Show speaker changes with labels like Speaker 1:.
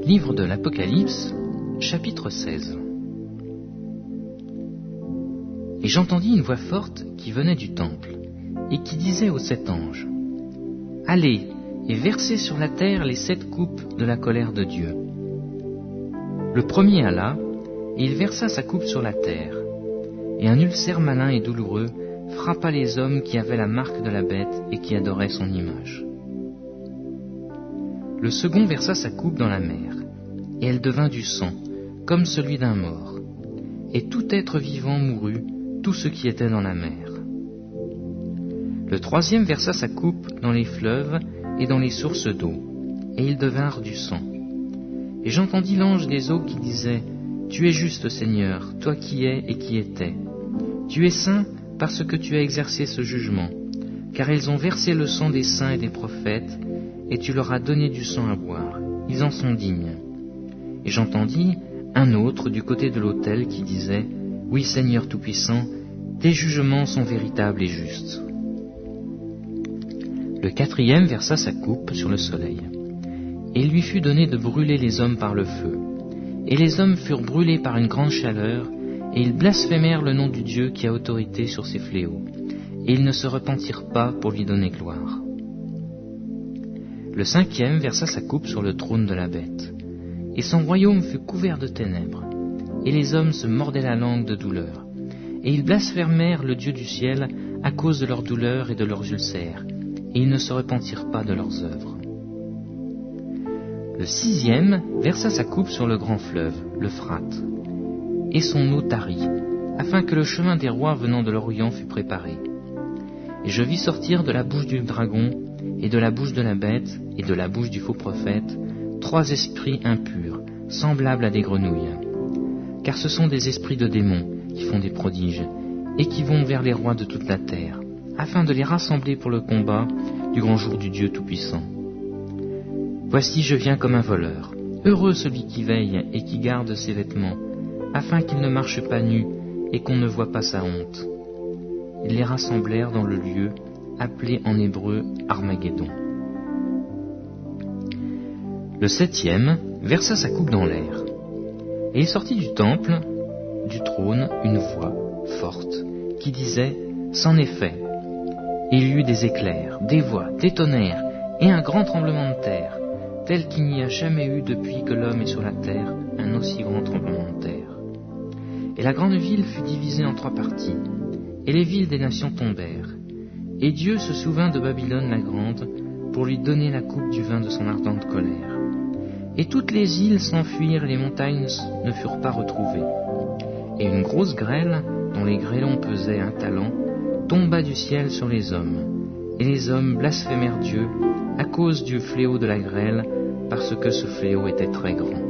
Speaker 1: Livre de l'Apocalypse, chapitre 16. Et j'entendis une voix forte qui venait du temple, et qui disait aux 7 anges, « Allez, et versez sur la terre les 7 coupes de la colère de Dieu. » Le premier alla, et il versa sa coupe sur la terre, et un ulcère malin et douloureux frappa les hommes qui avaient la marque de la bête et qui adoraient son image. Le second versa sa coupe dans la mer, et elle devint du sang, comme celui d'un mort. Et tout être vivant mourut, tout ce qui était dans la mer. Le troisième versa sa coupe dans les fleuves et dans les sources d'eau, et ils devinrent du sang. Et j'entendis l'ange des eaux qui disait, « Tu es juste, Seigneur, toi qui es et qui étais. Tu es saint parce que tu as exercé ce jugement, car ils ont versé le sang des saints et des prophètes, et tu leur as donné du sang à boire. Ils en sont dignes. » Et j'entendis un autre du côté de l'autel qui disait, « Oui, Seigneur Tout-Puissant, tes jugements sont véritables et justes. » Le quatrième versa sa coupe sur le soleil, et il lui fut donné de brûler les hommes par le feu. Et les hommes furent brûlés par une grande chaleur, et ils blasphémèrent le nom du Dieu qui a autorité sur ces fléaux, et ils ne se repentirent pas pour lui donner gloire. Le cinquième versa sa coupe sur le trône de la bête, et son royaume fut couvert de ténèbres, et les hommes se mordaient la langue de douleur, et ils blasphémèrent le Dieu du ciel à cause de leurs douleurs et de leurs ulcères, et ils ne se repentirent pas de leurs œuvres. Le sixième versa sa coupe sur le grand fleuve, l'Euphrate, et son eau tarit, afin que le chemin des rois venant de l'Orient fût préparé. Et je vis sortir de la bouche du dragon, et de la bouche de la bête, et de la bouche du faux prophète, 3 esprits impurs, semblables à des grenouilles. Car ce sont des esprits de démons qui font des prodiges, et qui vont vers les rois de toute la terre, afin de les rassembler pour le combat du grand jour du Dieu Tout-Puissant. Voici, je viens comme un voleur. Heureux celui qui veille et qui garde ses vêtements, afin qu'il ne marche pas nu et qu'on ne voit pas sa honte. Ils les rassemblèrent dans le lieu appelé en hébreu Armageddon. Le septième versa sa coupe dans l'air, et il sortit du temple, du trône, une voix forte qui disait « C'en est fait !» Et il y eut des éclairs, des voix, des tonnerres et un grand tremblement de terre, tel qu'il n'y a jamais eu depuis que l'homme est sur la terre un aussi grand tremblement de terre. Et la grande ville fut divisée en 3 parties, et les villes des nations tombèrent. Et Dieu se souvint de Babylone la grande pour lui donner la coupe du vin de son ardente colère. Et toutes les îles s'enfuirent et les montagnes ne furent pas retrouvées. Et une grosse grêle, dont les grêlons pesaient 1 talent, tomba du ciel sur les hommes. Et les hommes blasphémèrent Dieu à cause du fléau de la grêle, parce que ce fléau était très grand.